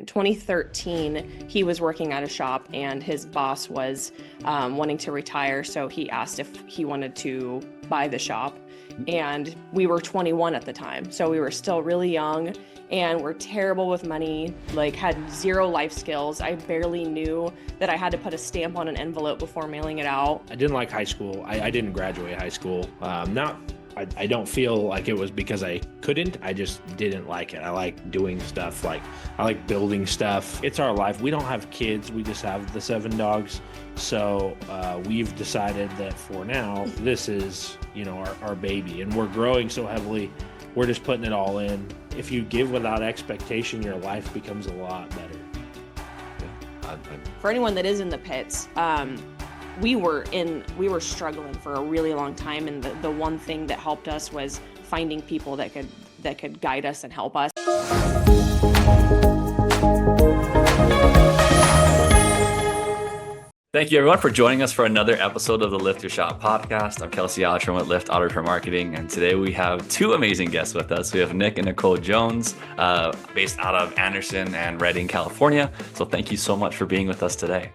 in 2013, he was working at a shop and his boss was wanting to retire. So he asked if he wanted to buy the shop. And we were 21 at the time. So we were still really young and we're terrible with money, like had zero life skills. I barely knew that I had to put a stamp on an envelope before mailing it out. I didn't like high school. I didn't graduate high school. I don't feel like it was because I couldn't. I just didn't like it. I like doing stuff. I like building stuff. It's our life. We don't have kids. We just have the 7 dogs. So we've decided that for now, this is, our baby. And we're growing so heavily. We're just putting it all in. If you give without expectation, your life becomes a lot better. For anyone that is in the pits, we were struggling for a really long time, and the one thing that helped us was finding people that could guide us and help us. Thank you, everyone, for joining us for another episode of the Lift Your Shop podcast. I'm Kelsey Altram with Lift Auto Repair Marketing, and today we have 2 amazing guests with us. We have Nick and Nicole Jones, based out of Anderson and Redding, California. So thank you so much for being with us today.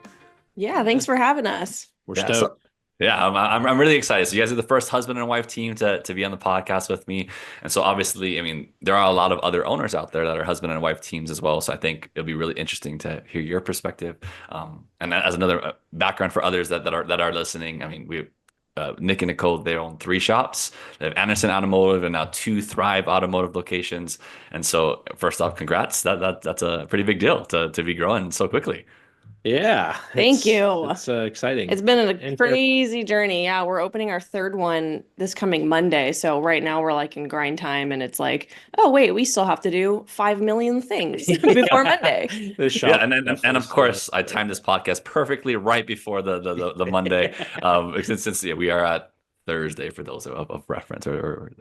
Yeah, thanks for having us. We're stoked. I'm really excited. So you guys are the first husband and wife team to be on the podcast with me. And so obviously, there are a lot of other owners out there that are husband and wife teams as well. So I think it'll be really interesting to hear your perspective. And as another background for others that are listening, Nick and Nicole, they own 3 shops. They have Anderson Automotive and now 2 Thrive Automotive locations. And so first off, congrats. That's a pretty big deal to be growing so quickly. Yeah. Thank you. It's exciting. It's been a crazy journey. Yeah, we're opening our 3rd one this coming Monday. So right now we're in grind time, and it's oh wait, we still have to do 5 million things before Monday. And of course, I timed this podcast perfectly right before the Monday, since we are at Thursday for those of reference, or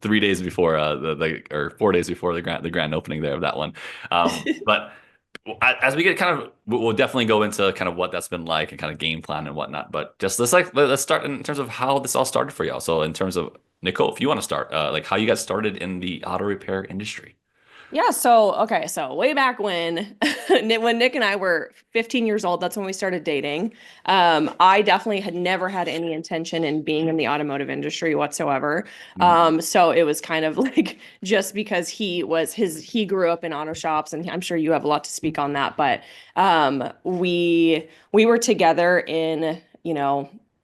3 days before or 4 days before the grand opening there of that one, but. As we get we'll definitely go into kind of what that's been like and kind of game plan and whatnot. But just let's start in terms of how this all started for y'all. So in terms of Nicole, if you want to start, how you got started in the auto repair industry. Yeah, so way back when Nick and I were 15 years old, that's when we started dating. I definitely had never had any intention in being in the automotive industry whatsoever. So it was kind of just because he grew up in auto shops, and I'm sure you have a lot to speak on that. But we were together in,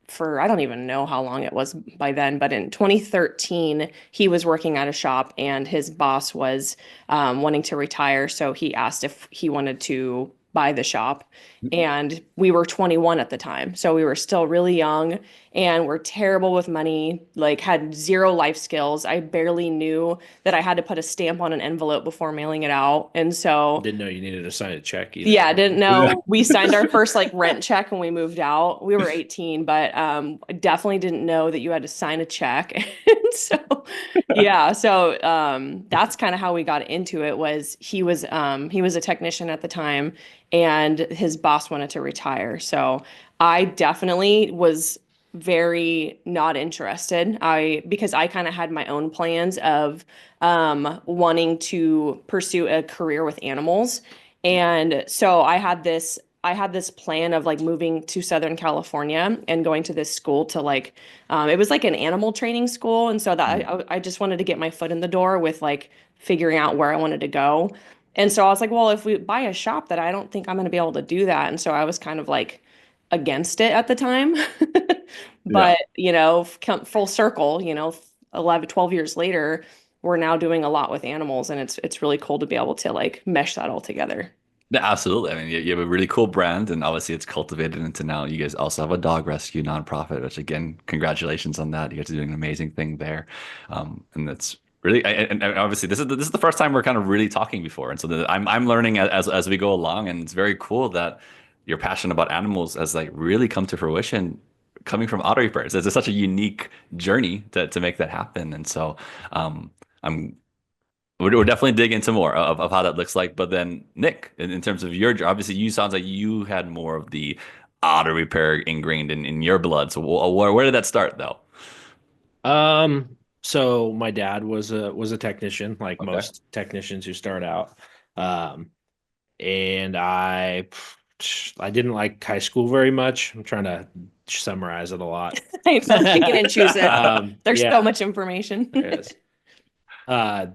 for I don't even know how long it was by then, but in 2013, he was working at a shop and his boss was wanting to retire. So he asked if he wanted to buy the shop, and we were 21 at the time. So we were still really young and we're terrible with money, had zero life skills. I barely knew that I had to put a stamp on an envelope before mailing it out. And so didn't know you needed to sign a check either. Yeah, didn't know. We signed our first rent check when we moved out. We were 18, but definitely didn't know that you had to sign a check. And so that's kind of how we got into it. Was he was a technician at the time, and his boss wanted to retire. So I definitely was very not interested. Because I kind of had my own plans of wanting to pursue a career with animals. And so I had this plan of moving to Southern California and going to this school to it was an animal training school. And so that I just wanted to get my foot in the door with figuring out where I wanted to go. And so I was well, if we buy a shop, that I don't think I'm going to be able to do that. And so I was kind of against it at the time. But, come full circle, 11, 12 years later, we're now doing a lot with animals, and it's really cool to be able to mesh that all together. Yeah, absolutely. You have a really cool brand, and obviously it's cultivated into now you guys also have a dog rescue nonprofit, which again, congratulations on that. You guys are doing an amazing thing there. And that's really, and obviously this is the first time we're kind of really talking before. And so I'm learning as we go along, and it's very cool that your passion about animals has really come to fruition coming from auto repairs. It's such a unique journey to make that happen. And so we'll definitely dig into more of how that looks like. But then Nick, in terms of your job, obviously you sounds like you had more of the auto repair ingrained in your blood. So where did that start though? So my dad was a technician, most technicians who start out. and I didn't like high school very much. I'm trying to summarize it a lot. I know, pick it and choose it. There's so Yeah, much information. there is. Uh,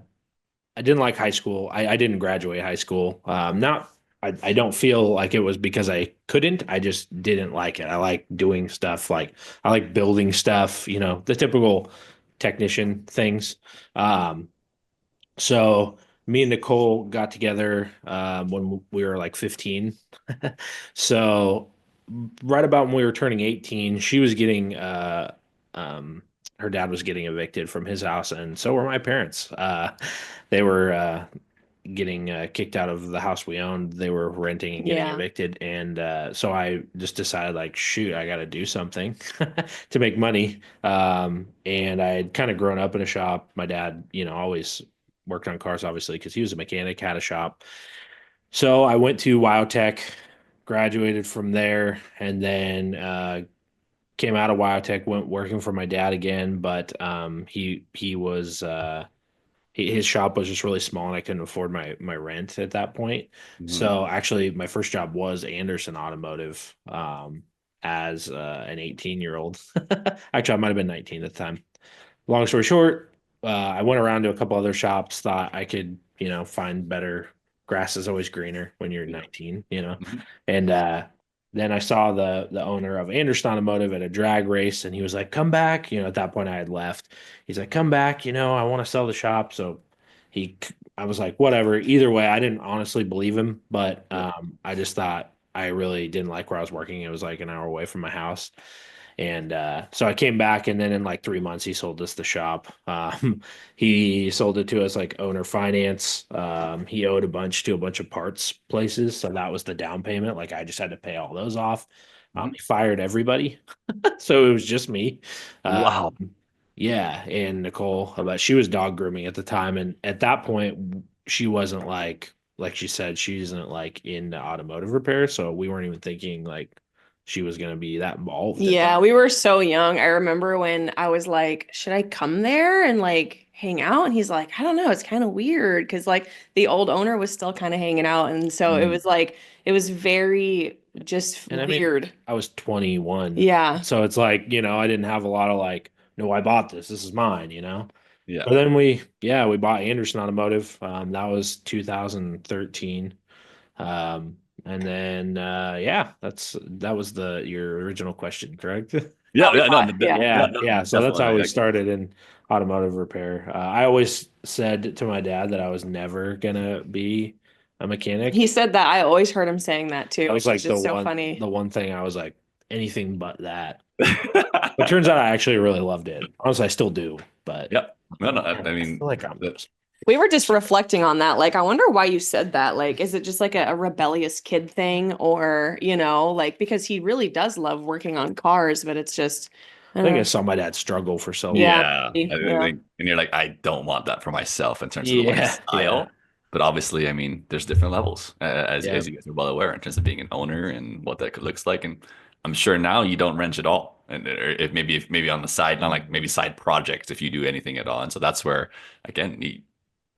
I didn't like high school. I didn't graduate high school. Not I don't feel like it was because I couldn't. I just didn't like it. I like doing stuff like I like building stuff, the typical technician things. Um, so me and Nicole got together when we were like 15. So right about when we were turning 18, she was getting um, her dad was getting evicted from his house, and so were my parents. They were getting kicked out of the house we owned. They were renting and getting Yeah. evicted, and so I just decided, like, shoot, I got to do something to make money. And I had kind of grown up in a shop. My dad, always worked on cars, obviously, because he was a mechanic, had a shop. So I went to WyoTech, graduated from there, and then came out of WyoTech, went working for my dad again. But he was his shop was just really small, and I couldn't afford my rent at that point. Mhm. So actually, my first job was Anderson Automotive as an 18-year-old. Actually, I might have been 19 at the time. Long story short, I went around to a couple other shops, thought I could, find better. Grass is always greener when you're Yeah. 19, Mhm. and then I saw the owner of Anderson Automotive at a drag race, and he was like, "Come back." At that point, I had left. He's like, "Come back. I want to sell the shop." So he, I was like, "Whatever." Either way, I didn't honestly believe him, but Yeah. I just thought I really didn't like where I was working. It was like an hour away from my house. And so I came back, and then in like 3 months, he sold us the shop. He sold it to us like owner finance. He owed a bunch to a bunch of parts places, so that was the down payment. Like I just had to pay all those off. Mhm. He fired everybody, so it was just me. Uh, Wow. yeah, and Nicole, but she was dog grooming at the time, and at that point, she wasn't like she said, she isn't like into automotive repair, so we weren't even thinking like she was going to be that involved at Yeah, that. we were so young. I remember when I was like, should I come there and like hang out? And he's like, I don't know, it's kind of weird because like the old owner was still kind of hanging out. And so it Mhm. was like, it was very just And I mean, weird. I was 21. Yeah. So it's like, I didn't have a lot of like, no, I bought this. This is mine. Yeah. But then we bought Anderson Automotive. That was 2013. And then, that was your original question, correct? How Yeah. we Yeah. No, bought. Yeah. yeah. Yeah. No, Yeah. So that's how definitely. we started in automotive repair. I always said to my dad that I was never gonna be a He mechanic. said that. I always heard him saying that too, That was which is like the just so one funny. the one thing I was like anything but that. But turns out I actually really loved it. Honestly, I still do. But Yep. No, no. I man, I I mean, feel like I'm the, We were just reflecting on that. Like, I wonder why you said that. Like, is it just like a rebellious kid thing? Or, like, because he really does love working on cars, but it's just, I I don't think I know. saw my dad struggle for so long. Yeah. yeah. I Yeah. think, and you're like, I don't want that for myself in terms of the Yeah, yeah, lifestyle. But obviously, I mean, there's different levels, yeah. as you guys are well aware, in terms of being an owner and what that looks like. And I'm sure now you don't wrench at all, and or if maybe on the side, not like maybe side projects, if you do anything at all. And so that's where again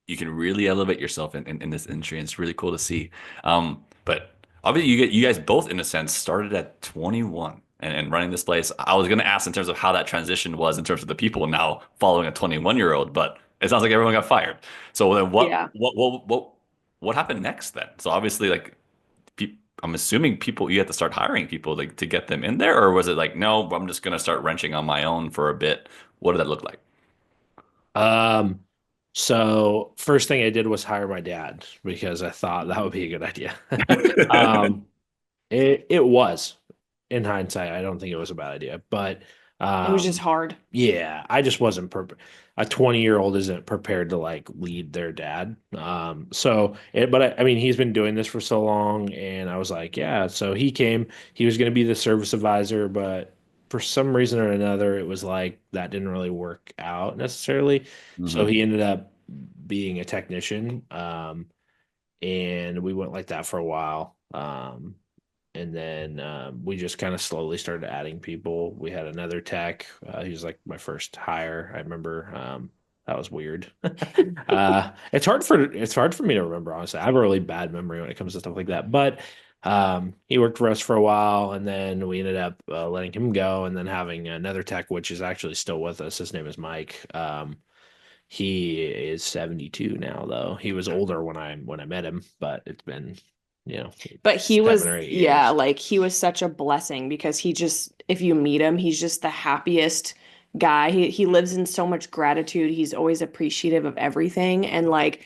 you can really elevate yourself in this industry, and it's really cool to see. But obviously, you guys both, in a sense, started at 21 and running this place. I was going to ask in terms of how that transition was in terms of the people now following a 21-year-old, but it sounds like everyone got fired. So then, Yeah. what happened next then? So obviously, like, I'm assuming people you had to start hiring people like to get them in there, or was it like, no, I'm just going to start wrenching on my own for a bit? What did that look like? Um, so first thing I did was hire my dad because I thought that would be a good idea. Um, it was in hindsight, I don't think it was a bad idea, but It was just um, hard. yeah, I just wasn't prepared. A 20-year-old isn't prepared to like lead their dad. But I mean, he's been doing this for so long, and I was like, yeah. So he was going to be the service advisor, but for some reason or another, it was like that didn't really work out necessarily. So Hmm. he ended up being a technician, and we went like that for a while. And then we just kind of slowly started adding people. We had another tech. He was like my first hire. I remember. that was weird. It's hard for me to remember, honestly. I have a really bad memory when it comes to stuff like that. But he worked for us for a while, and then we ended up letting him go, and then having another tech, which is actually still with us. His name is Mike. He is 72 now, though. He was older when I met him, but it's been, But he 7 or 8 years. yeah, like he was such a blessing because he just, if you meet him, he's just the happiest guy. He lives in so much gratitude. He's always appreciative of everything. And like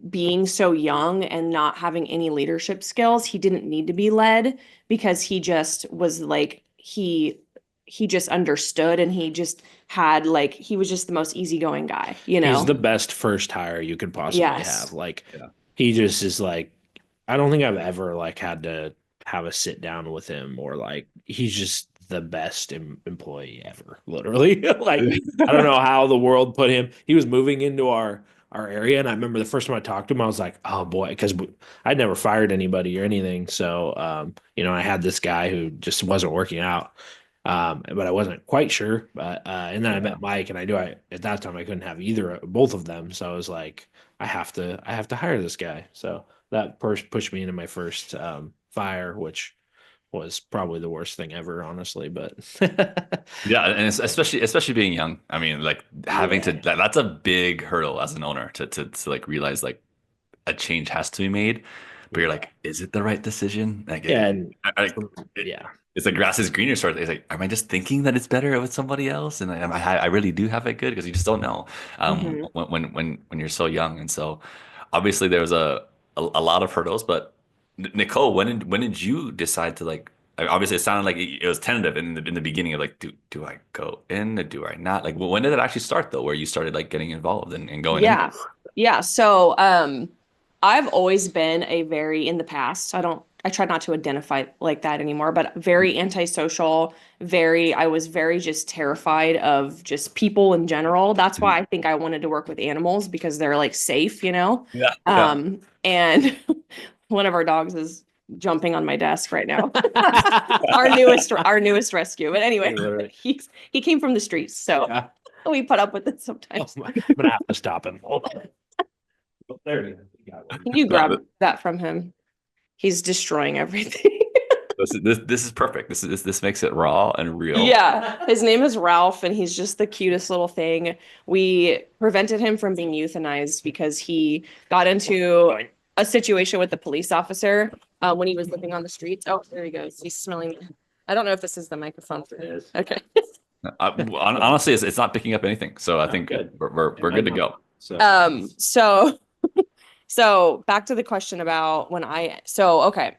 being so young and not having any leadership skills, he didn't need to be led because he just was like, he just understood and he just had like, he was just the most easygoing guy, you know? He's the best first hire you could possibly Yes. have. Like, Yeah. he just is like, I don't think I've ever like had to have a sit down with him, or like he's just the best employee ever, literally. Like, I don't know how the world put him. He was moving into our area, and I remember the first time I talked to him, I was like, oh boy, because I'd never fired anybody or anything. So, I had this guy who just wasn't working out. But I wasn't quite sure. But and then I met Mike, and at that time I couldn't have both of them. So I was like, I have to hire this guy. So that pushed me into my first fire, which was probably the worst thing ever, honestly. But Yeah, and especially being young. I mean, like having to Yeah. that's a big hurdle as an owner to like realize like a change has to be made, but you're like, is it the right decision? Like, Yeah, and it, yeah, it's like grass is greener sort of. It's like, am I just thinking that it's better with somebody else, and I really do have it good because you just don't know Mhm. when you're so young, and so obviously there was a lot of hurdles. But Nicole, when did you decide to like? Obviously, it sounded like it was tentative in the beginning of like, do I go in? Or do I not? Like, when did it actually start though, where you started like getting involved and going in? Yeah. Yeah. So, I've always been in the past, I try not to identify like that anymore, but very antisocial, I was very just terrified of just people in general. That's why I think I wanted to work with animals because they're like safe, you know? Yeah, yeah. And one of our dogs is jumping on my desk right now. Our newest rescue. But anyway, literally. he came from the streets, so Yeah. we put up with it Oh sometimes. I'm gonna have to stop him. Hold on. Oh, there it is. You got one. Can you No, grab that from him? He's destroying everything. this is perfect. This makes it raw and real. Yeah, his name is Ralph, and he's just the cutest little thing. We prevented him from being euthanized because he got into a situation with the police officer when he was living on the streets. Oh, there he goes. He's smelling. I don't know if this is the microphone for It you. is. Okay. Honestly, it's not picking up anything, so I think Good. we're good to go. So So so back to the question about okay.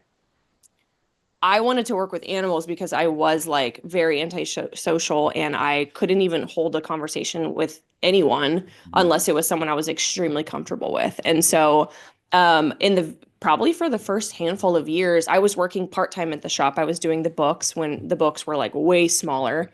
I wanted to work with animals because I was like very antisocial and I couldn't even hold a conversation with anyone unless it was someone I was extremely comfortable with. And so, in the probably for the first handful of years, I was working part-time at the shop. I was doing the books when the books were like way smaller.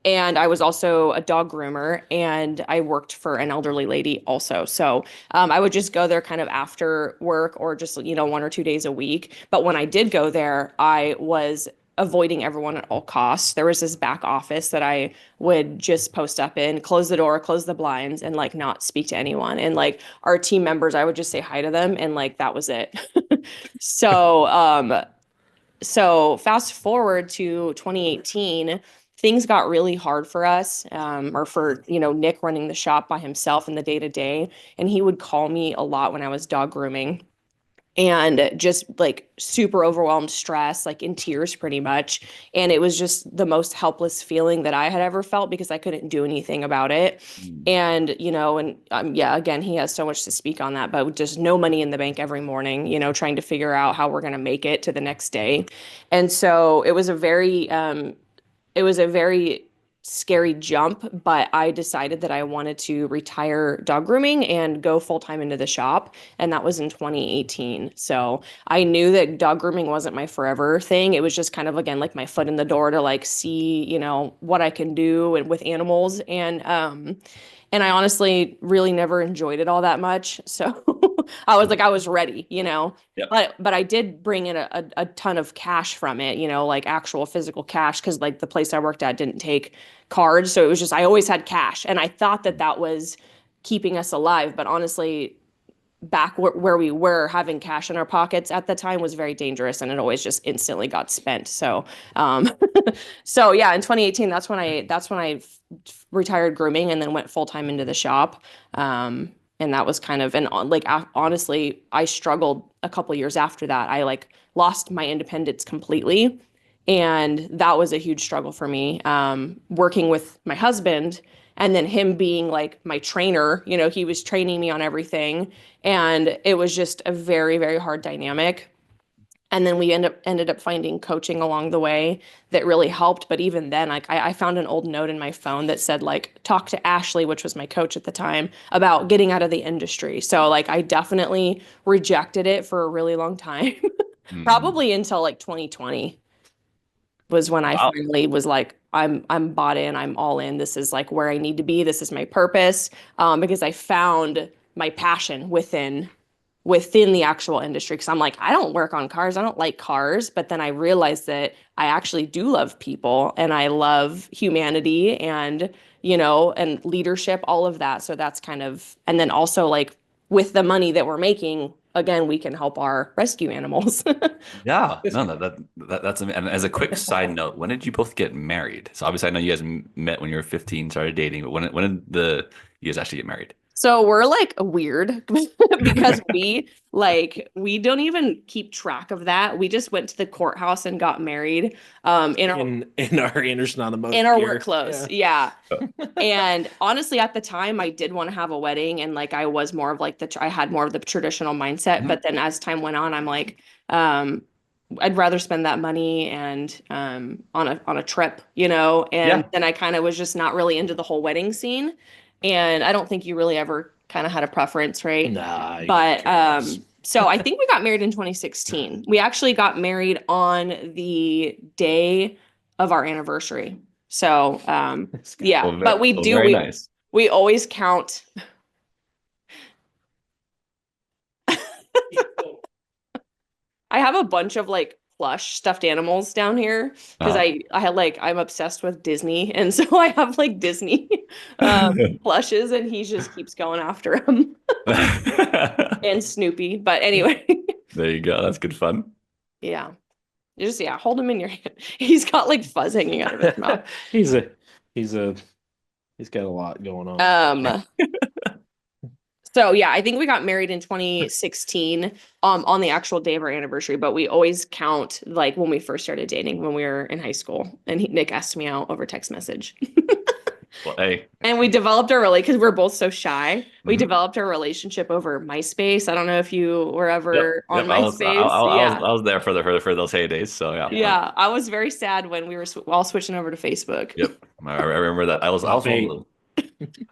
And I was also a dog groomer and I worked for an elderly lady also. So I would just go there kind of after work or just, 1 or 2 days a week. But when I did go there, I was avoiding everyone at all costs. There was this back office that I would just post up in, close the door, close the blinds, and like not speak to anyone. And like our team members, I would just say hi to them and like that was it. So so fast forward to 2018, things got really hard for us, or for, Nick running the shop by himself in the day to day. And he would call me a lot when I was dog grooming and just like super overwhelmed, stress, like in tears pretty much. And it was just the most helpless feeling that I had ever felt because I couldn't do anything about it. And, yeah, again, he has so much to speak on that, but just no money in the bank every morning, trying to figure out how we're going to make it to the next day. And so it was a very scary jump, but I decided that I wanted to retire dog grooming and go full time into the shop. And that was in 2018. So I knew that dog grooming wasn't my forever thing. It was just kind of, again, like my foot in the door to like see, what I can do and with animals. And I honestly really never enjoyed it all that much. So I was ready, you know. Yep. But I did bring in a ton of cash from it, you know, like actual physical cash, because like the place I worked at didn't take cards. So it was just, I always had cash. And I thought that that was keeping us alive. But honestly, back where we were, having cash in our pockets at the time was very dangerous, and it always just instantly got spent. So um so yeah, in 2018, that's when I retired grooming and then went full time into the shop. And that was kind of, and like honestly, I struggled a couple years after that. I like lost my independence completely, and that was a huge struggle for me. Working with my husband, and then him being like my trainer, you know, he was training me on everything, and it was just a very, very hard dynamic. And then we ended up finding coaching along the way that really helped. But even then, like I found an old note in my phone that said like, talk to Ashley, which was my coach at the time, about getting out of the industry. So like I definitely rejected it for a really long time, Mm. probably until like 2020 was when I Wow. finally was like, I'm bought in, I'm all in. This is like where I need to be. This is my purpose. Because I found my passion within the actual industry. Because I'm like, I don't work on cars. I don't like cars. But then I realized that I actually do love people, and I love humanity, and, you know, and leadership, all of that. So that's kind of, and then also like with the money that we're making, again, we can help our rescue animals. Yeah, no, that's and as a quick side note, when did you both get married? So obviously, I know you guys met when you were 15, started dating, but when did you guys actually get married? So we're like weird because we don't even keep track of that. We just went to the courthouse and got married In our Anderson in Automotive our work gear. clothes. Yeah. Yeah. Oh, And honestly, at the time, I did want to have a wedding, and like I was more of like I had more of the traditional mindset. mhm. But then as time went on, I'm like, um, I'd rather spend that money and on a trip, you know. And Yeah. then I kind of was just not really into the whole wedding scene, and I don't think you really ever kind of had a preference, right? Nah, you couldn't But care less. so I think we got married in 2016. We actually got married on the day of our anniversary. So This guy. yeah, but Very nice. we always count. I have a bunch of like plush stuffed animals down here because Uh, I had like I'm obsessed with Disney, and so I have like Disney plushes, and he just keeps going after them. And Snoopy. But anyway, there you go. That's good fun. yeah. You just yeah, hold him in your hand. He's got like fuzz hanging out of his mouth. he's a he's a he's got a lot going on. Um So yeah, I think we got married in 2016 on the actual day of our anniversary, but we always count like when we first started dating when we were in high school, and Nick asked me out over text message. Well, hey. And we developed our really because we're both so shy. We Mhm. developed our relationship over MySpace. I don't know if you were Yep. ever on Yep. MySpace. Yeah. I was there for for those heydays. So yeah. Yeah. I was very sad when we were all switching over to Facebook. Yep. I remember that. I was one of Fate. the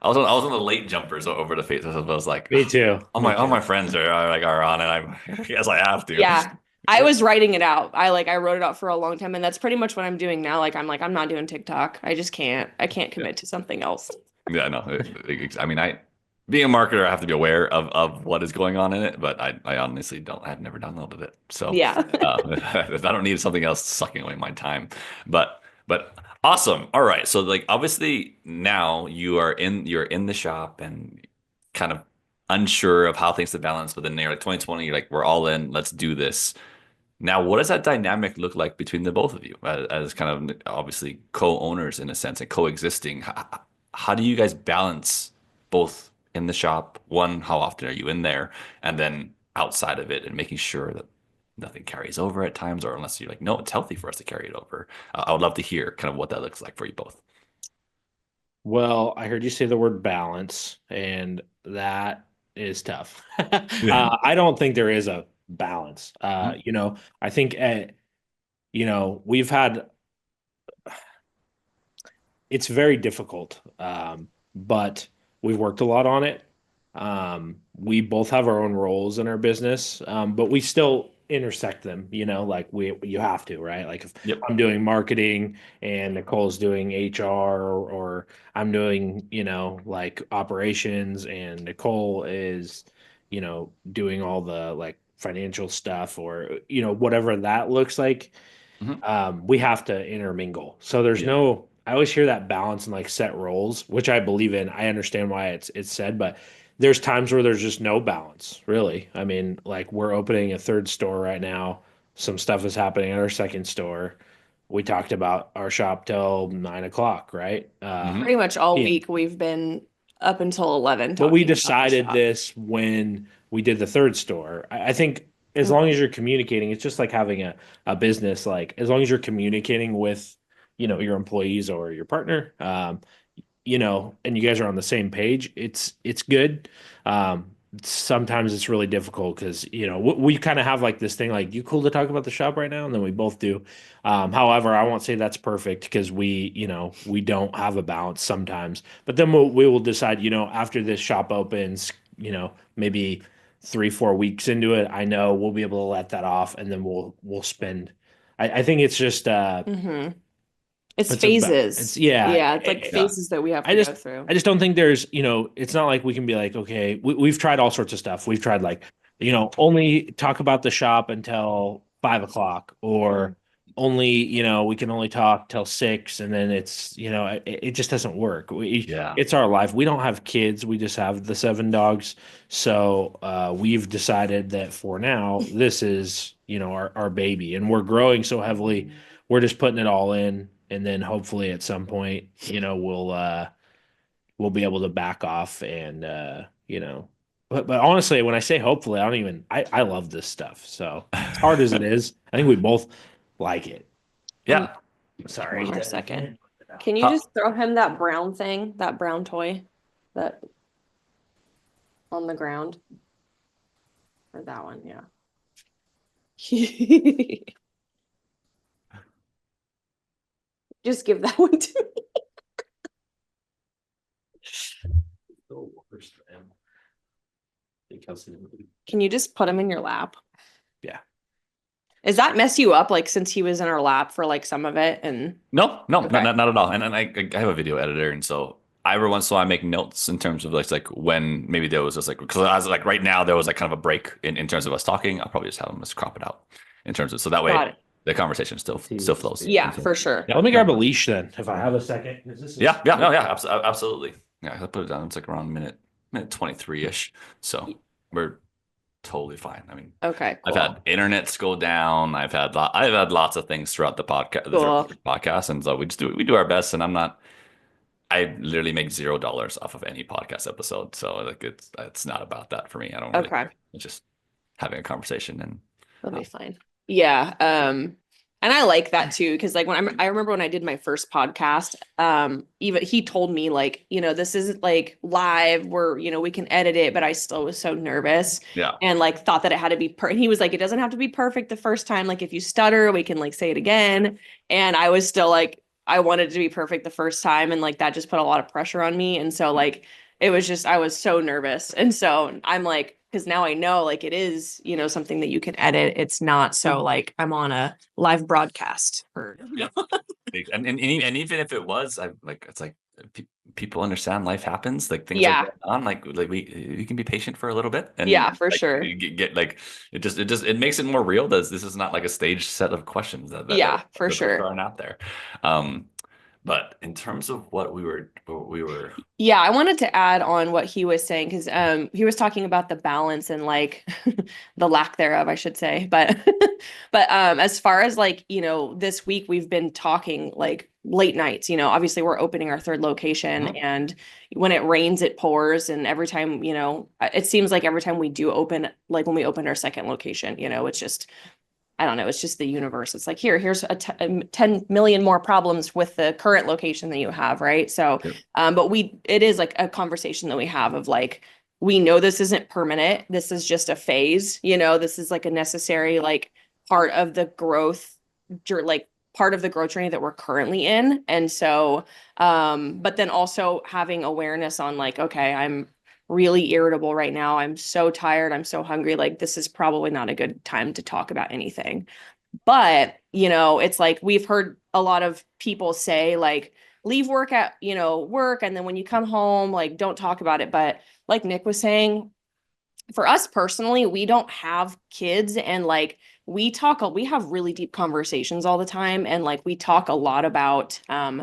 I was one of the late jumpers over to Facebook. So I was like, Me too. all my friends are on it. I guess I have to. Yeah. I was writing it out. I wrote it out for a long time, and that's pretty much what I'm doing now. Like I'm not doing TikTok. I just can't. I can't Yeah. commit to something else. Yeah, no. I mean, being a marketer, I have to be aware of what is going on in it, but I honestly don't. I've never downloaded it, so Yeah. I don't need something else sucking away my time. But awesome. All right. So like obviously now you're in the shop and kind of unsure of how things to balance, but then you're like 2020, you're like we're all in. Let's do this. Now, what does that dynamic look like between the both of you as kind of obviously co-owners in a sense and coexisting? How do you guys balance both in the shop? One, how often are you in there? And then outside of it and making sure that nothing carries over at times, or unless you're like, no, it's healthy for us to carry it over. I would love to hear kind of what that looks like for you both. Well, I heard you say the word balance, and that is tough. Yeah. I don't think there is a balance. Mhm. I think, we've had, it's very difficult, but we've worked a lot on it. We both have our own roles in our business, but we still intersect them, like you have to, right? Like if Yep. I'm doing marketing and Nicole's doing HR, or I'm doing, like operations and Nicole is, doing all the like financial stuff, or, whatever that looks like, Mhm. we have to intermingle. So there's Yeah. no, I always hear that balance and like set roles, which I believe in. I understand why it's said, but there's times where there's just no balance, really. I mean, like we're opening a third store right now. Some stuff is happening at our second store. We talked about our shop till 9 o'clock, right? Mhm. Pretty much all PM. week we've been up until 11 But we talking about the decided shop. this when we did the third store. I think as long Mhm. as you're communicating, it's just like having a business. Like as long as you're communicating with, your employees or your partner, and you guys are on the same page, it's good. Sometimes it's really difficult because we kind of have like this thing like, you cool to talk about the shop right now, and then we both do. However, I won't say that's perfect because we don't have a balance sometimes. But then we will decide, after this shop opens, maybe 3-4 weeks into it, I know we'll be able to let that off, and then we'll spend. I think it's just Mhm. It's it's about it's phases. yeah. Yeah, it's like Yeah. phases that we have I to go just through. I just don't think there's, it's not like we can be like, okay, we've tried all sorts of stuff. We've tried like, only talk about the shop until 5 o'clock, or only, we can only talk till 6, and then it's, it just doesn't work. Yeah. It's our life. We don't have kids. We just have the 7 dogs. So we've decided that for now, this is, our baby, and we're growing so heavily. We're just putting it all in, and then hopefully at some point, we'll be able to back off, and but honestly, when I say hopefully, I love this stuff. So as hard as it is, I think we both like it. Um, Yeah. Sorry. one more second. Can you Huh. just throw him that brown thing, that brown toy that on the ground? Or that one, yeah. Just give that one to me. Can you just put him in your lap? Yeah. Does that mess you up like since he was in our lap for like some of it and No, no, okay. not at all. And I have a video editor, and so I every once in a while I make notes in terms of like when maybe there was just like, because I was like right now there was like kind of a break in terms of us talking. I'll probably just have them just crop it out in terms of, so that way Got it. the conversation still flows. Yeah, And so, for sure. yeah, Let me yeah, grab a leash then, if I have a second. 'Cause no, yeah, absolutely. Yeah, I put it down. It's like around minute 23 ish. So we're totally fine. I mean, Okay, I've cool. had internets go down. I've had lots of things throughout the Cool. podcast, and so we do our best. And I literally make $0 off of any podcast episode, so like it's not about that for me. I don't really Okay. care. It's just having a conversation, and That'll be fine. Yeah. And I like that too, because like I remember when I did my first podcast, even he told me like, this isn't like live where, we can edit it, but I still was so nervous yeah, and like thought that it had to be and he was like, it doesn't have to be perfect the first time. Like if you stutter, we can like say it again. And I was still like, I wanted it to be perfect the first time. And like that just put a lot of pressure on me. And so like it was just, I was so nervous. And so I'm like, because now I know like it is, something that you can edit. It's not so like I'm on a live broadcast or yeah. And even if it was, I like it's like people understand life happens, like things are yeah, going on, like we can be patient for a little bit, and yeah, for like sure. you get like it makes it more real. This is not like a staged set of questions Yeah, for that we're sure. throwing out there. But in terms of what we were Yeah, I wanted to add on what he was saying because he was talking about the balance and like the lack thereof, I should say. But but as far as like, this week we've been talking like late nights, obviously we're opening our third location Mhm. and when it rains it pours and every time, it seems like every time we do open like when we opened our second location, it's just I don't know. It's just the universe. It's like, here's 10 million more problems with the current location that you have. Right. So, Yep. but it is like a conversation that we have of like, we know this isn't permanent. This is just a phase, this is like a necessary, like part of the growth, like part of the growth journey that we're currently in. And so, but then also having awareness on like, okay, I'm really irritable right now. I'm so tired. I'm so hungry. Like, this is probably not a good time to talk about anything. But, it's like we've heard a lot of people say, like, leave work at, work. And then when you come home, like, don't talk about it. But like Nick was saying, for us personally, we don't have kids, and like we have really deep conversations all the time, and like we talk a lot about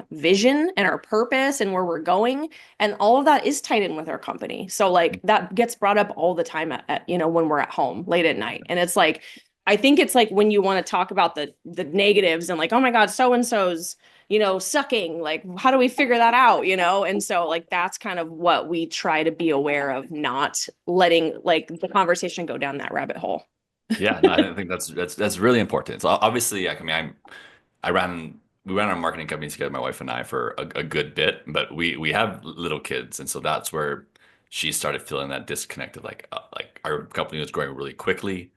vision and our purpose and where we're going, and all of that is tied in with our company. So like that gets brought up all the time when we're at home late at night. And it's like, I think it's like when you want to talk about the negatives and like, oh my God, so and so's sucking, like, how do we figure that out, And so, like, that's kind of what we try to be aware of, not letting, like, the conversation go down that rabbit hole. Yeah, no, I think that's really important. So obviously, like, I mean, I ran we ran our marketing company together, my wife and I, for a good bit, but we have little kids, and so that's where she started feeling that disconnect of like our company was growing really quickly.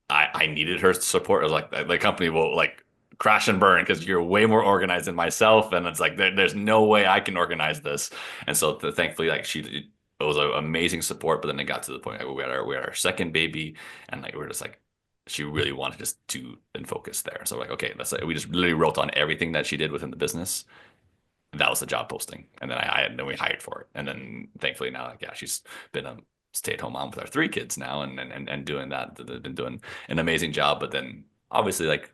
I needed her support. It was like the company will like crash and burn because you're way more organized than myself, and it's like there's no way I can organize this. And so thankfully, like it was an amazing support. But then it got to the point like, we had our second baby, and like we are just like she really wanted just to and focus there. So like okay, we just literally wrote on everything that she did within the business. That was the job posting, and then then we hired for it, and then thankfully now like yeah, she's been a stay-at-home mom with our three kids now, and doing that. They've been doing an amazing job. But then obviously like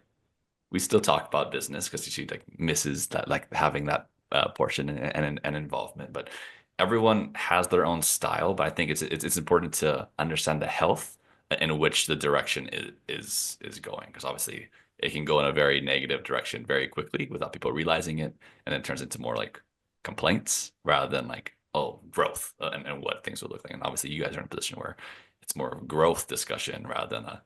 we still talk about business because she like misses that like having that portion and involvement. But everyone has their own style. But I think it's important to understand the health in which the direction is going, because obviously it can go in a very negative direction very quickly without people realizing it, and then it turns into more like complaints rather than like oh growth and what things would look like. And obviously you guys are in a position where it's more of a growth discussion rather than a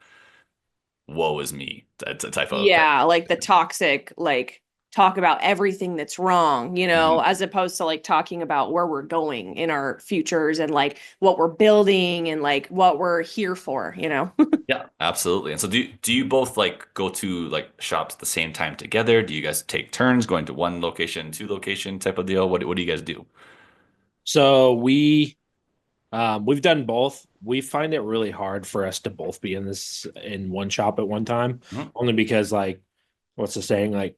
woe is me type. Yeah, like the toxic, like, talk about everything that's wrong, Mhm. as opposed to like talking about where we're going in our futures and like what we're building and like what we're here for. Yeah, absolutely. And so do you both like go to like shops at the same time together? Do you guys take turns going to one location, two location type of deal? What do you guys do? So we've done both. We find it really hard for us to both be in one shop at one time, Mhm. only because like what's the saying, like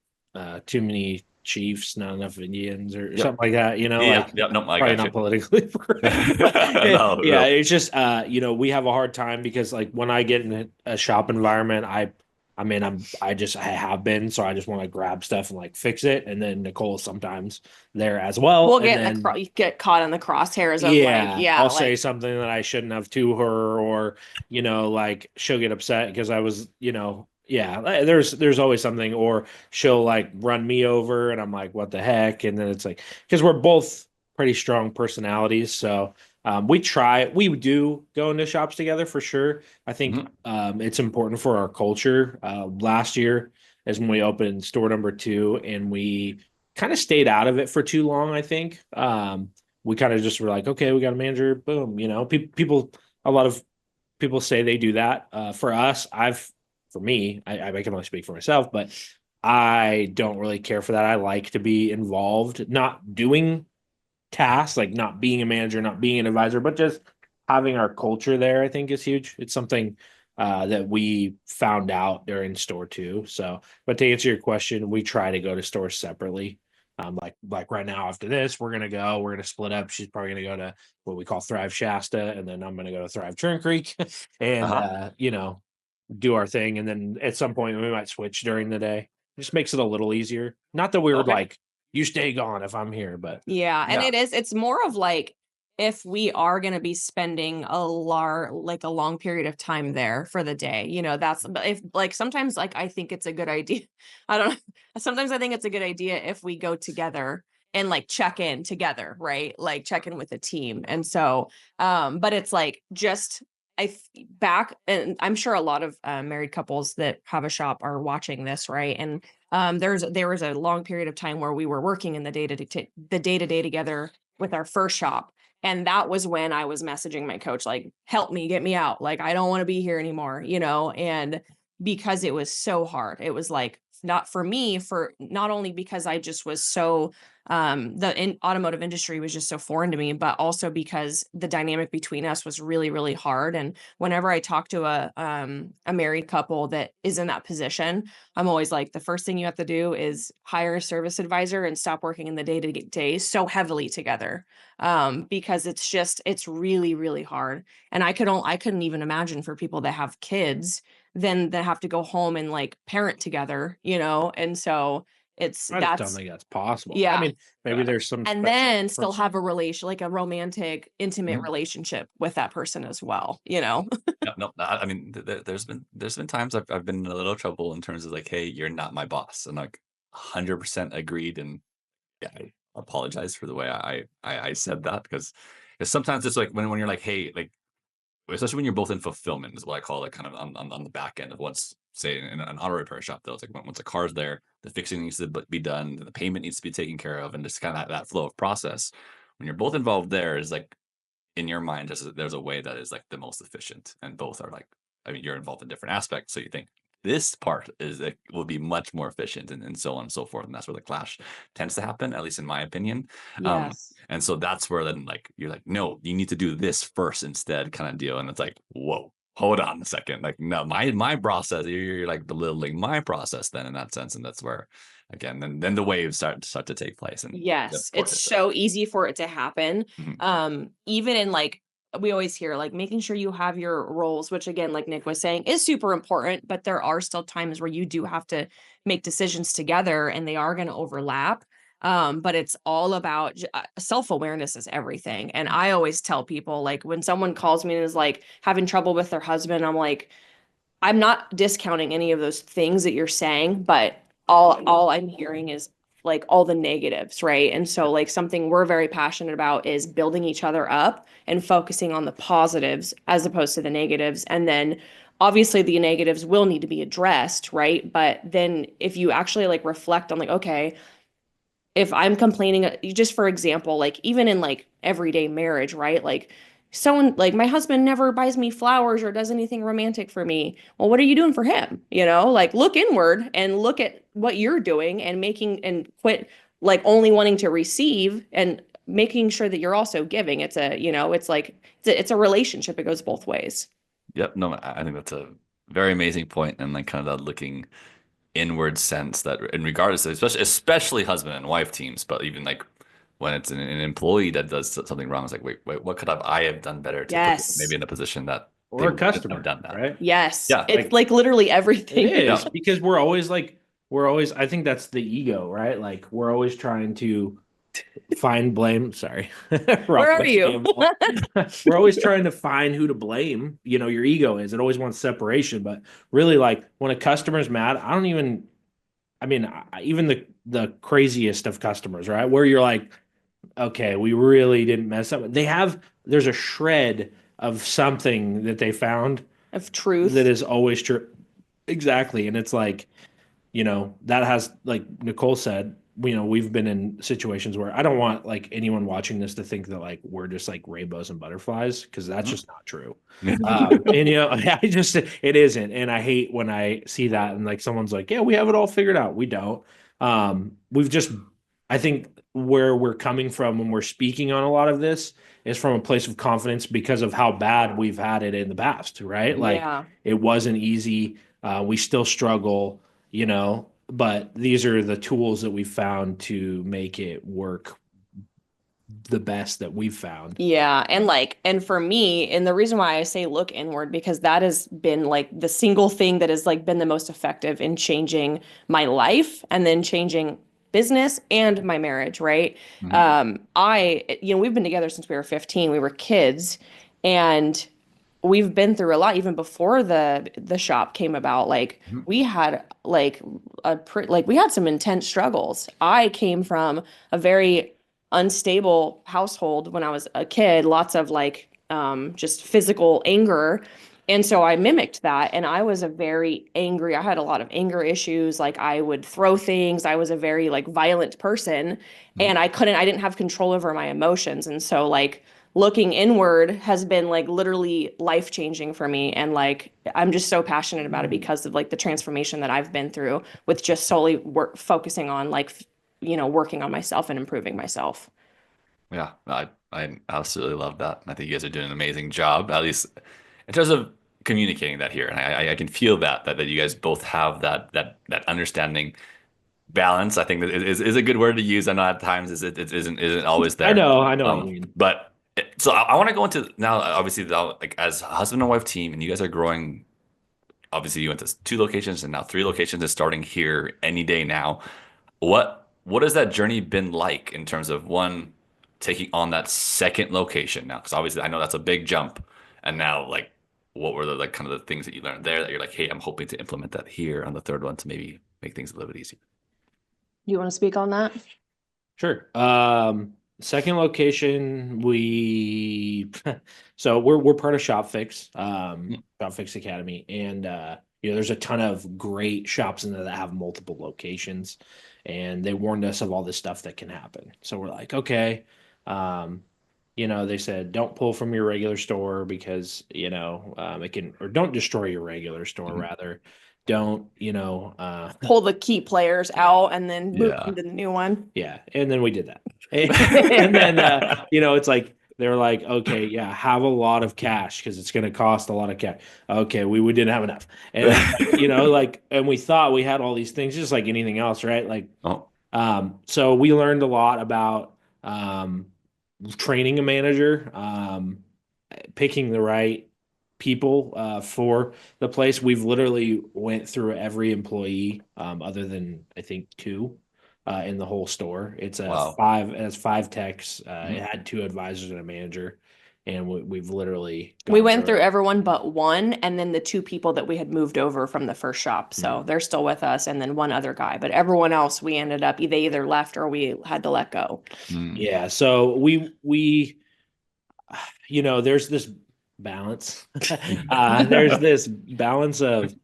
too many chiefs, not enough Indians or Yep. something like that, Yeah. like Yep. Nope. I probably got not you. politically correct. But No, yeah, no. it's just we have a hard time because like when I get in a shop environment, I mean I have been, so I just want to grab stuff and like fix it. And then Nicole's sometimes there as well. We'll And get then get caught in the crosshairs of like, yeah, yeah, I'll say like, something that I shouldn't have to her, or like she'll get upset because I was, yeah, there's always something, or she'll like run me over, and I'm like, what the heck? And then it's like because we're both pretty strong personalities, so we do go into shops together for sure. I think Mhm. it's important for our culture. Last year is when we opened store number two, and we kind of stayed out of it for too long, I think. We kind of just were like, okay, we got a manager, boom. A lot of people say they do that. For us, for me, I can only speak for myself, but I don't really care for that. I like to be involved, not doing tasks, like not being a manager, not being an advisor, but just having our culture there, I think is huge. It's something that we found out during store two. So, but to answer your question, we try to go to stores separately. Like right now after this, we're gonna split up. She's probably gonna go to what we call Thrive Shasta, and then I'm gonna go to Thrive Turn Creek, and Uh-huh. do our thing. And then at some point we might switch during the day. Just makes it a little easier. Not that we were Okay. like, you stay gone if I'm here, but yeah. And Yeah. it's more of like, if we are going to be spending a long period of time there for the day, that's, but if like sometimes like I think it's a good idea. I don't know. Sometimes I think it's a good idea if we go together and like check in together, right? Like check in with the team. And so, but it's like just back, and I'm sure a lot of married couples that have a shop are watching this, right? And there was a long period of time where we were working in the day to day together with our first shop. And that was when I was messaging my coach, like, help me, get me out. Like, I don't want to be here anymore, And because it was so hard. It was like not for me, for not only because I just was so automotive industry was just so foreign to me, but also because the dynamic between us was really, really hard. And whenever I talk to a married couple that is in that position, I'm always like, the first thing you have to do is hire a service advisor and stop working in the day-to-day so heavily together. Because it's really, really hard. And I couldn't even imagine for people that have kids then that have to go home and like parent together, and so I just don't think that's possible. yeah. I mean, maybe there's some And then still have a relation, like a romantic, intimate Mhm. relationship with that person as well, No, no, I mean, there's been times I've been in a little trouble in terms of like, hey, you're not my boss, and like 100% agreed, and yeah, I apologize for the way I said that because sometimes it's like when you're like, hey, like especially when you're both in fulfillment is what I call it, kind of on the back end of once, say, in an auto repair shop, though, it's like once a car's there, the fixing needs to be done, the payment needs to be taken care of, and just kind of that flow of process. When you're both involved, there is like in your mind, there's a way that is like the most efficient, and both are like, I mean, you're involved in different aspects, so you think this part is like, will be much more efficient, and so on and so forth, and that's where the clash tends to happen, at least in my opinion. yes. And so that's where then like you're like, no, you need to do this first instead, kind of deal, and it's like, whoa. Hold on a second. Like, no, my process, you're like belittling my process then in that sense. And that's where again, then the waves start to take place. And Yes, of course it's so easy for it to happen. Mhm. Even in like we always hear like making sure you have your roles, which again, like Nick was saying, is super important, but there are still times where you do have to make decisions together and they are going to overlap. But it's all about self-awareness is everything. And I always tell people like when someone calls me and is like having trouble with their husband, I'm like, I'm not discounting any of those things that you're saying, but all I'm hearing is like all the negatives, right? And so like something we're very passionate about is building each other up and focusing on the positives as opposed to the negatives. And then obviously the negatives will need to be addressed, right? But then if you actually like reflect on like, okay, if I'm complaining, just for example, like even in like everyday marriage, right? Like someone like my husband never buys me flowers or does anything romantic for me. Well, what are you doing for him? Like look inward and look at what you're doing and making and quit like only wanting to receive and making sure that you're also giving. It's like it's a relationship. It goes both ways. Yep. No, I think that's a very amazing point, and like kind of that looking inward sense that in regards to especially husband and wife teams, but even like when it's an employee that does something wrong, it's like, wait, what could I have done better to put them Yes. maybe in a position that they or a wouldn't have customer, done that? right? Yes. Yeah. It's like literally It everything. is Yeah. because we're always I think that's the ego, right? Like we're always trying to find blame. Sorry. Where Rock are my you? camel. We're always trying to find who to blame. Your ego is. It always wants separation, but really like when a customer's mad, I mean, even the craziest of customers, right? Where you're like, okay, we really didn't mess up. There's a shred of something that they found Of that truth. is always true. Exactly. And it's like, that has, like Nicole said, we've been in situations where I don't want like anyone watching this to think that like we're just like rainbows and butterflies because that's just not true. And it isn't. And I hate when I see that and like someone's like, yeah, we have it all figured out. We don't. We've just, I think where we're coming from when we're speaking on a lot of this is from a place of confidence because of how bad we've had it in the past, right? Like Yeah. it wasn't easy. We still struggle, but these are the tools that we found to make it work the best that we've found. Yeah. And for me, and the reason why I say look inward, because that has been like the single thing that has like been the most effective in changing my life and then changing business and my marriage, right? Mhm. We've been together since we were 15. We were kids and we've been through a lot even before the shop came about. Like Mhm. we had like we had some intense struggles. I came from a very unstable household when I was a kid, lots of like just physical anger. And so I mimicked that. And I was a very angry, I had a lot of anger issues. Like I would throw things. I was a very like violent person. Mhm. And I didn't have control over my emotions. And so like looking inward has been like literally life changing for me. And like, I'm just so passionate about it because of like the transformation that I've been through with just solely focusing on like, working on myself and improving myself. Yeah, I absolutely love that. I think you guys are doing an amazing job, at least in terms of communicating that here. And I can feel that you guys both have that understanding balance. I think that is a good word to use. I know at times it isn't always there. I know what you mean. But so I want to go into now, obviously, like as a husband and wife team, and you guys are growing. Obviously, you went to 2 locations and now 3 locations is starting here any day now. What has that journey been like in terms of one taking on that second location now? Because obviously I know that's a big jump. And now like what were the like kind of the things that you learned there that you're like, hey, I'm hoping to implement that here on the third one to maybe make things a little bit easier. You want to speak on that? Sure. Second location, so we're part of Shop Fix Academy, and there's a ton of great shops in there that have multiple locations, and they warned us of all this stuff that can happen. So we're like, okay, they said don't pull from your regular store because it can, or don't destroy your regular store, rather. Don't Pull the key players out and then move Yeah. into the new one. Yeah, and then we did that. And then it's like they're like, okay, yeah, have a lot of cash because it's going to cost a lot of cash. Okay, we didn't have enough, and and we thought we had all these things, just like anything else, right? Like, so we learned a lot about training a manager, picking the right people for the place. We've literally went through every employee other than I think 2 in the whole store. It's Wow. it has 5 techs. It had 2 advisors and a manager, and we've literally We gone went through it. everyone but one, and then the 2 people that we had moved over from the first shop. So they're still with us, and then one other guy. But everyone else, we ended up they either left or we had to let go. Yeah. So we there's this balance. There's this balance of,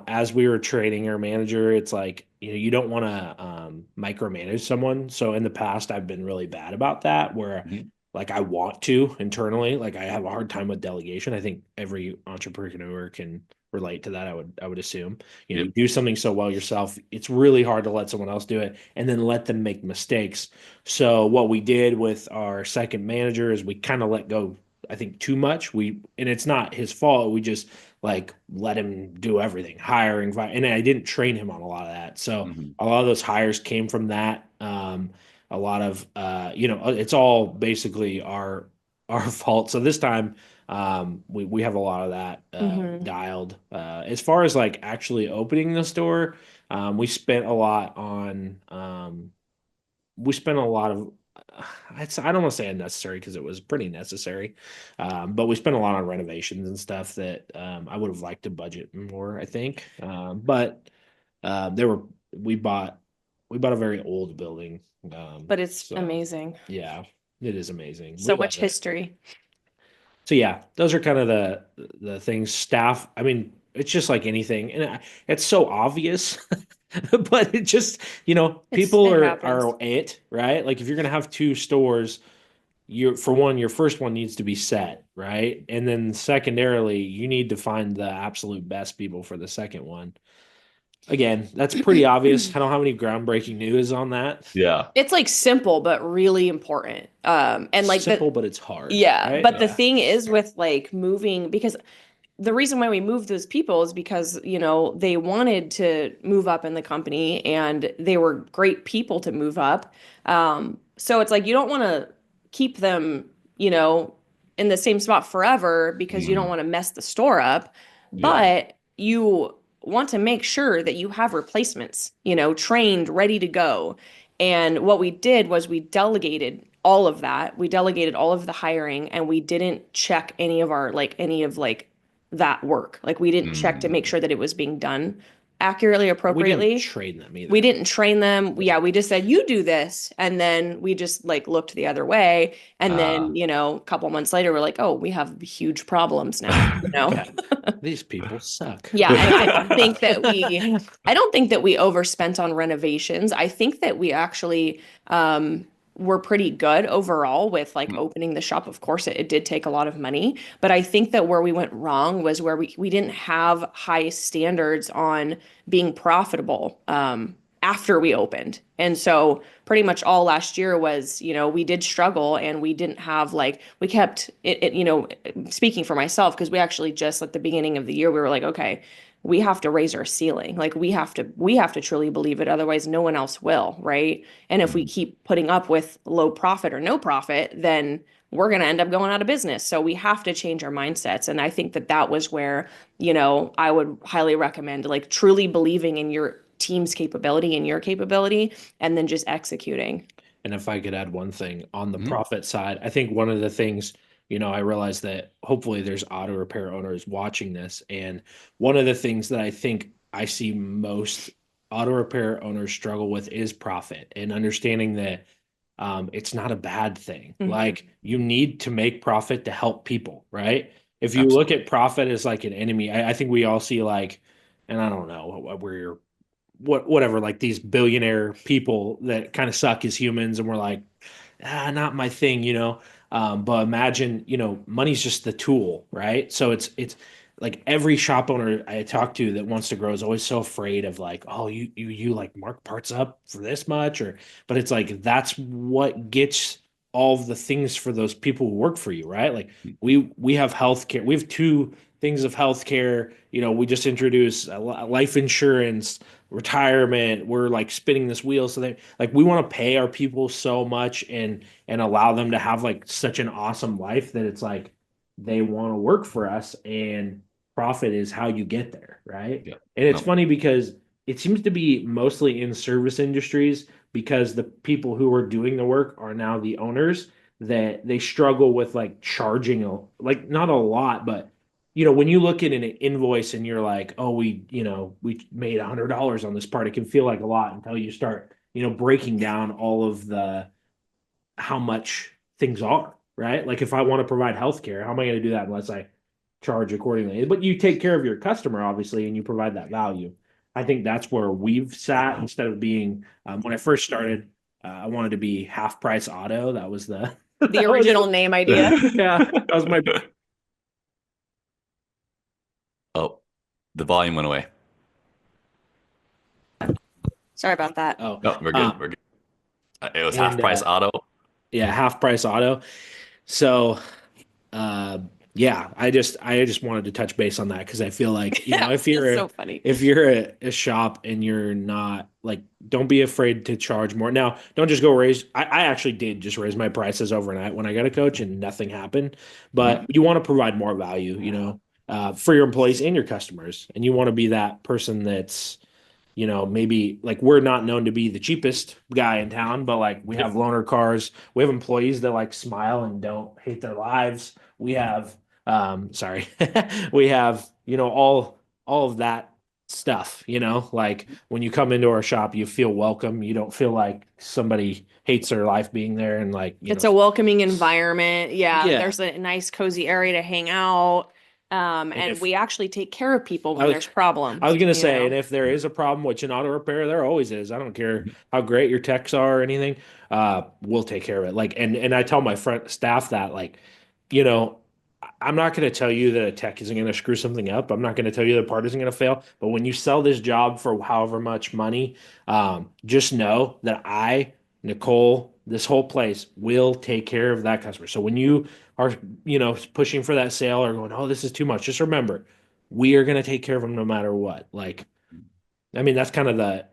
as we were training our manager, it's like, you don't want to micromanage someone. So in the past, I've been really bad about that, where like I want to internally, like I have a hard time with delegation. I think every entrepreneur can relate to that. I would assume, you do something so well yourself, it's really hard to let someone else do it and then let them make mistakes. So what we did with our second manager is we kind of let go, I think, too much. And it's not his fault. We just like let him do everything, hiring, and I didn't train him on a lot of that. So a lot of those hires came from that. A lot of it's all basically our fault. So this time we have a lot of that dialed. As far as like actually opening the store, we spent a lot on we spent a lot of I don't want to say unnecessary because it was pretty necessary, but we spent a lot on renovations and stuff that I would have liked to budget more, I think. But we bought a very old building, But it's amazing. Yeah, it is amazing. So much history. So yeah, those are kind of the things. Staff, I mean, it's just like anything, and it's so obvious, but it just people are it, right? Like if you're gonna have 2 stores, your first one needs to be set, right? And then secondarily, you need to find the absolute best people for the second one. Again, that's pretty obvious. I don't have any groundbreaking news on that. Yeah. It's like simple but really important. And like simple, but it's hard. Yeah. Right? But the thing is with like moving, because the reason why we moved those people is because, they wanted to move up in the company and they were great people to move up. So it's like you don't want to keep them, in the same spot forever because you don't want to mess the store up. But you want to make sure that you have replacements, trained, ready to go. And what we did was we delegated all of that. We delegated all of the hiring and we didn't check any of that work. Like we didn't check to make sure that it was being done accurately, appropriately. We didn't train them either. We didn't train them. We just said, you do this. And then we just like looked the other way. And then, a couple months later, we're like, oh, we have huge problems now. These people suck. Yeah. I don't think that we overspent on renovations. I think that we actually, were pretty good overall with like opening the shop. Of course, it did take a lot of money, but I think that where we went wrong was where we didn't have high standards on being profitable after we opened. And so pretty much all last year was, we did struggle and we didn't have like, we kept speaking for myself, because we actually just at the beginning of the year, we were like, okay, we have to raise our ceiling. Like we have to truly believe it. Otherwise, no one else will, right? And if we keep putting up with low profit or no profit, then we're going to end up going out of business. So we have to change our mindsets. And I think that that was where, I would highly recommend like truly believing in your team's capability and your capability, and then just executing. And if I could add one thing on the Mhm. profit side, I think one of the things, I realize that hopefully there's auto repair owners watching this. And one of the things that I think I see most auto repair owners struggle with is profit and understanding that it's not a bad thing. Mhm. Like you need to make profit to help people, right? If you look Absolutely. at profit as like an enemy, I think we all see like, and I don't know where you're whatever, like these billionaire people that kind of suck as humans, and we're like, not my thing. But imagine, money's just the tool, right? So it's like every shop owner I talk to that wants to grow is always so afraid of like, oh, you like mark parts up for this much, but it's like that's what gets all of the things for those people who work for you, right? Like we have healthcare, we have two things of healthcare. We just introduced life insurance, retirement. We're like spinning this wheel, so they like we want to pay our people so much and allow them to have like such an awesome life that it's like they want to work for us, and profit is how you get there, right? Yeah. And it's No. funny because it seems to be mostly in service industries, because the people who are doing the work are now the owners, that they struggle with like charging like not a lot, but when you look at an invoice and you're like, oh, we made $100 on this part, it can feel like a lot until you start, breaking down all of the how much things are, right? Like if I want to provide healthcare, how am I going to do that unless I charge accordingly? But you take care of your customer, obviously, and you provide that value. I think that's where we've sat instead of being, when I first started, I wanted to be half price auto. That was the, The that was, original name idea. yeah, that was my. Oh, the volume went away. Sorry about that. Oh, No, we're good. We're good. It was half and price auto. yeah, half price auto. So, uh, yeah, I just wanted to touch base on that because I feel like Yeah, if it's you're so funny. a shop and you're not like, don't be afraid to charge more. Now, don't just go raise. I actually did just raise my prices overnight when I got a coach and nothing happened. But Mhm. you want to provide more value, for your employees and your customers, and you want to be that person that's maybe like we're not known to be the cheapest guy in town, but like we have loaner cars. We have employees that like smile and don't hate their lives. We have, sorry, we have, all of that stuff, like when you come into our shop, you feel welcome. You don't feel like somebody hates their life being there and like, It's a welcoming environment. Yeah, yeah. there's a nice cozy area to hang out. And And if we actually take care of people I when was, there's I was problems, gonna say, and if there is a problem, which in auto repair there always is, I don't care how great your techs are or anything, we'll take care of it. Like, and I tell my front staff that, like, you know, I'm not gonna tell you that a tech isn't gonna screw something up. I'm not gonna tell you the part isn't gonna fail. But when you sell this job for however much money, just know that Nicole, this whole place will take care of that customer. So when you are, pushing for that sale or going, oh, this is too much, just remember we are going to take care of them no matter what. Like, I mean, that's kind of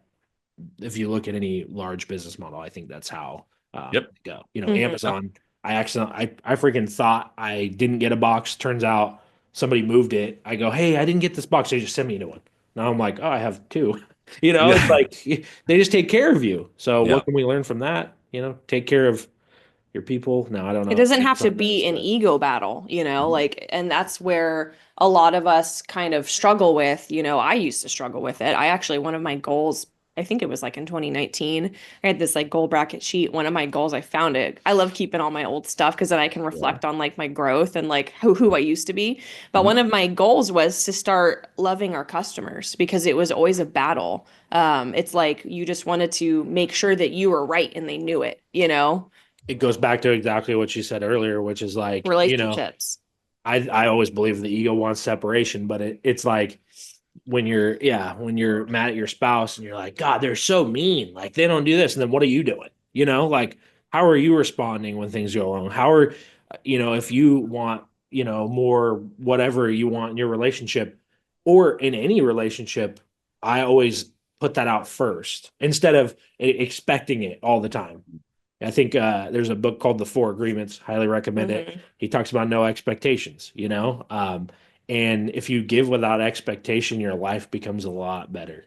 if you look at any large business model, I think that's how Yep. they go. Mhm. No. Amazon, I freaking thought I didn't get a box. Turns out somebody moved it. I go, hey, I didn't get this box. They just sent me a new one. Now I'm like, oh, I have two. It's Yeah. like they just take care of you. So Yeah. what can we learn from that? Take care of your people. No, I don't It know if doesn't have to Amazon be does, an but ego battle, Mhm. like, and that's where a lot of us kind of struggle with, I used to struggle with it. I actually, one of my goals I think it was like in 2019. I had this like goal bracket sheet. One of my goals, I found it. I love keeping all my old stuff because then I can Yeah. reflect on like my growth and like who I used to be. But Mhm. one of my goals was to start loving our customers because it was always a battle. It's like you just wanted to make sure that you were right and they knew it, you know? It goes back to exactly what you said earlier, which is like, Relationships. I always believe the ego wants separation, but it's like when you're mad at your spouse and you're like, God, they're so mean. Like they don't do this. And then what are you doing? Like how are you responding when things go wrong? If you want, more whatever you want in your relationship or in any relationship, I always put that out first instead of expecting it all the time. I think there's a book called The Four Agreements. Highly recommend it. Hmm. He talks about no expectations, and if you give without expectation, your life becomes a lot better.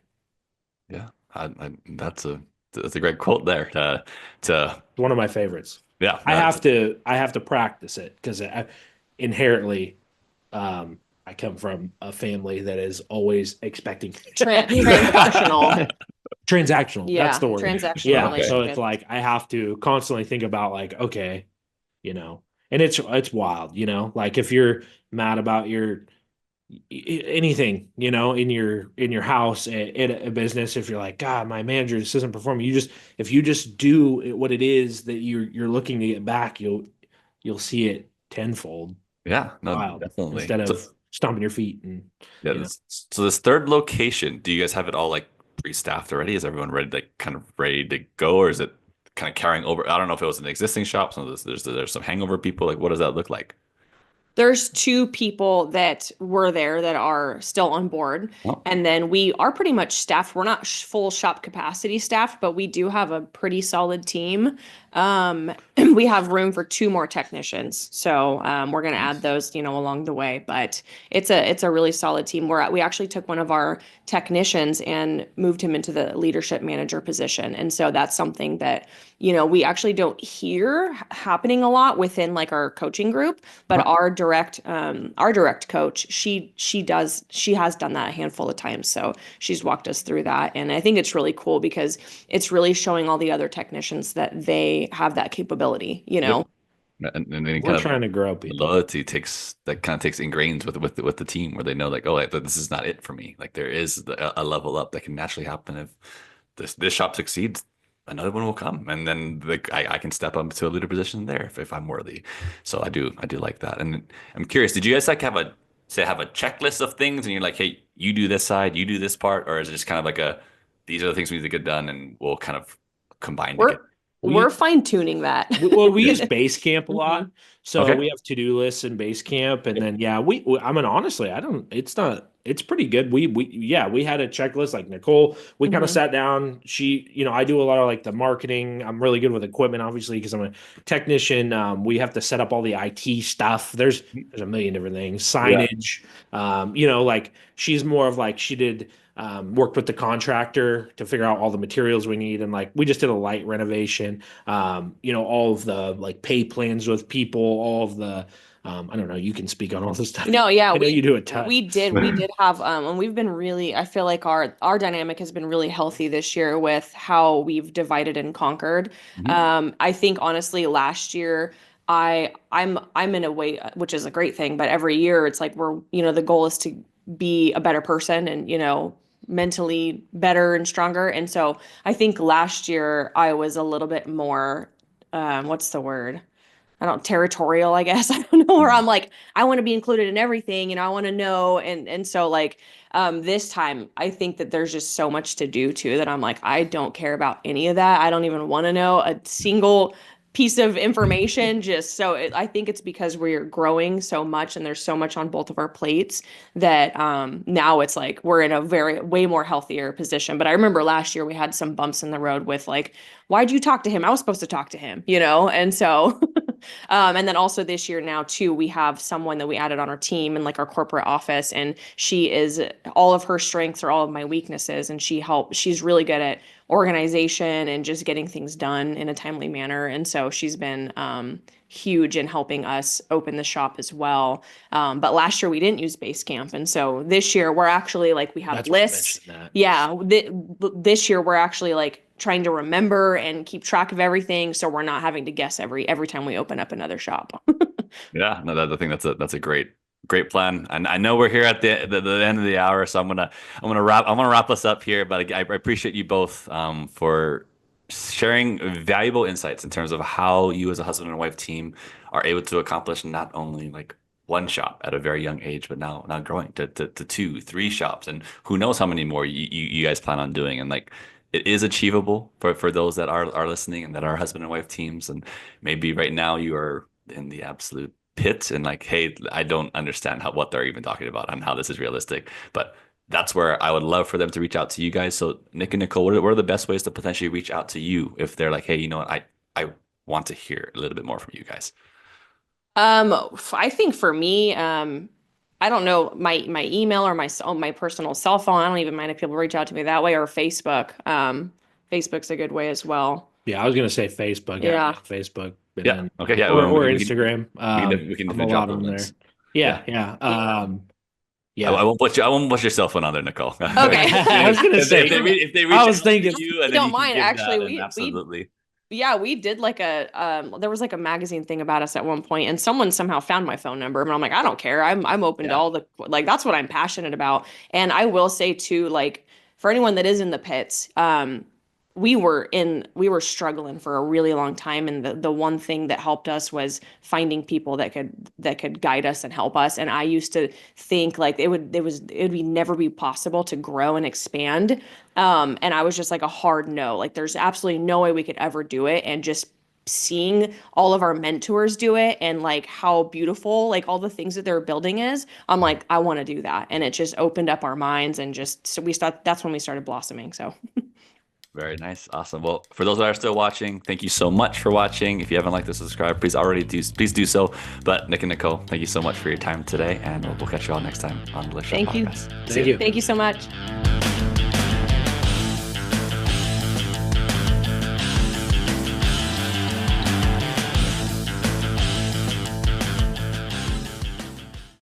Yeah, that's a great quote there. To It's one of my favorites. yeah, I have to practice it because inherently, I come from a family that is always expecting Transactional. transactional. That's Yeah, the word. transactional Yeah. okay. So it's relationship. like I have to constantly think about like, okay, and it's wild, like if you're mad about your anything, in your house at a business, if you're like, God, my manager just isn't performing, if you just do what it is that you're looking to get back, you'll see it tenfold. Yeah, no, Wild definitely. instead So of stomping your feet and yeah, this third location, do you guys have it all like pre-staffed already? Is everyone ready, like kind of ready to go, or is it kind of carrying over? I don't know if it was an existing shop, so there's some hangover people. Like, what does that look like? There's two people that were there that are still on board. Oh, And then we are pretty much staffed. We're not full shop capacity staffed, but we do have a pretty solid team. We have room for two more technicians. So we're going to add nice. those, along the way. But it's a really solid team. We actually took one of our technicians and moved him into the leadership manager position. And so that's something that, we actually don't hear happening a lot within like our coaching group, but Huh. our direct coach, she has done that a handful of times. So she's walked us through that. And I think it's really cool because it's really showing all the other technicians that they have that capability, Yep. And then we're kind of trying to grow people. loyalty takes ingrains with the team where they know like, oh, like, this is not it for me. Like there is a level up that can naturally happen if this shop succeeds. Another one will come, and then I can step up to a leader position there if I'm worthy. So I do like that. And I'm curious, did you guys like have a checklist of things, and you're like, hey, you do this side, you do this part, or is it just kind of like these are the things we need to get done, and we'll kind of combine to we're get. we're We fine tuning that. well, we use Basecamp a lot, Mhm. so Okay. we have to-do lists in Basecamp, and then yeah, I mean honestly, I don't. It's not. It's pretty good. We had a checklist like Nicole. We kind of Mhm. sat down. I do a lot of like the marketing. I'm really good with equipment, obviously, because I'm a technician. We have to set up all the IT stuff. There's a million different things. Yeah. Signage. Like she's more of like she did worked with the contractor to figure out all the materials we need, and like we just did a light renovation. All of the like pay plans with people, all of the I don't know, you can speak on all this stuff. No, yeah, I know we you do a ton. we did we did have and we've been really, I feel like our dynamic has been really healthy this year with how we've divided and conquered. Mhm. I think honestly last year I'm in a way, which is a great thing, but every year it's like the goal is to be a better person and mentally better and stronger. And so I think last year I was a little bit more what's the word? I don't territorial, I guess. I don't know, where I'm like, I want to be included in everything and I want to know. And so like this time I think that there's just so much to do too that I'm like, I don't care about any of that. I don't even want to know a single piece of information. Just so I think it's because we're growing so much and there's so much on both of our plates that now it's like we're in a way more healthier position. But I remember last year we had some bumps in the road with like, why'd you talk to him? I was supposed to talk to him, and so And then also this year now too, we have someone that we added on our team in like our corporate office, and she is all of her strengths are all of my weaknesses, and she's really good at organization and just getting things done in a timely manner. And so she's been huge in helping us open the shop as well. But last year we didn't use Basecamp. And so this year we're actually like, we have That's why I lists. mentioned that. Yeah. This year we're actually like trying to remember and keep track of everything. So we're not having to guess every time we open up another shop. Yeah, no, I think that's a great plan. And I know we're here at the end of the hour, so I'm gonna wrap us up here. But I appreciate you both for sharing valuable insights in terms of how you as a husband and wife team are able to accomplish not only like one shop at a very young age, but now growing to 2, 3 shops, and who knows how many more you guys plan on doing. And like it is achievable for those that are listening and that are husband and wife teams. And maybe right now you are in the absolute pit and like, hey, I don't understand what they're even talking about and how this is realistic. But that's where I would love for them to reach out to you guys. So Nick and Nicole, what are the best ways to potentially reach out to you if they're like, hey, you know what, I want to hear a little bit more from you guys? I think for me, I don't know my email or my personal cell phone. I don't even mind if people reach out to me that way, or Facebook. Facebook's a good way as well. Yeah, I was gonna say Facebook. Yeah. Facebook. Yeah. Then, Okay. Yeah. or Instagram. We can I'm a drop lot on there. links. Yeah. Yeah. I won't put your cell phone on there, Nicole. Okay. I was gonna say if they reach I was out thinking to you, and don't then you mind. can give Actually, that, and we absolutely. Yeah, we did like there was like a magazine thing about us at one point, and someone somehow found my phone number, and I'm like, I don't care. I'm open to all the, like, that's what I'm passionate about. And I will say too, like, for anyone that is in the pits, we were struggling for a really long time, and the one thing that helped us was finding people that could guide us and help us. And I used to think like it would never be possible to grow and expand. And I was just like a hard no. Like there's absolutely no way we could ever do it. And just seeing all of our mentors do it and like how beautiful like all the things that they're building is, I'm like, I want to do that. And it just opened up our minds, and just so that's when we started blossoming. So Very nice. Awesome. Well, for those that are still watching, thank you so much for watching. If you haven't liked or subscribed, please do so. But Nick and Nicole, thank you so much for your time today, and we'll catch you all next time on the Lift Shop Thank you. Podcast. Thank you. Thank you so much.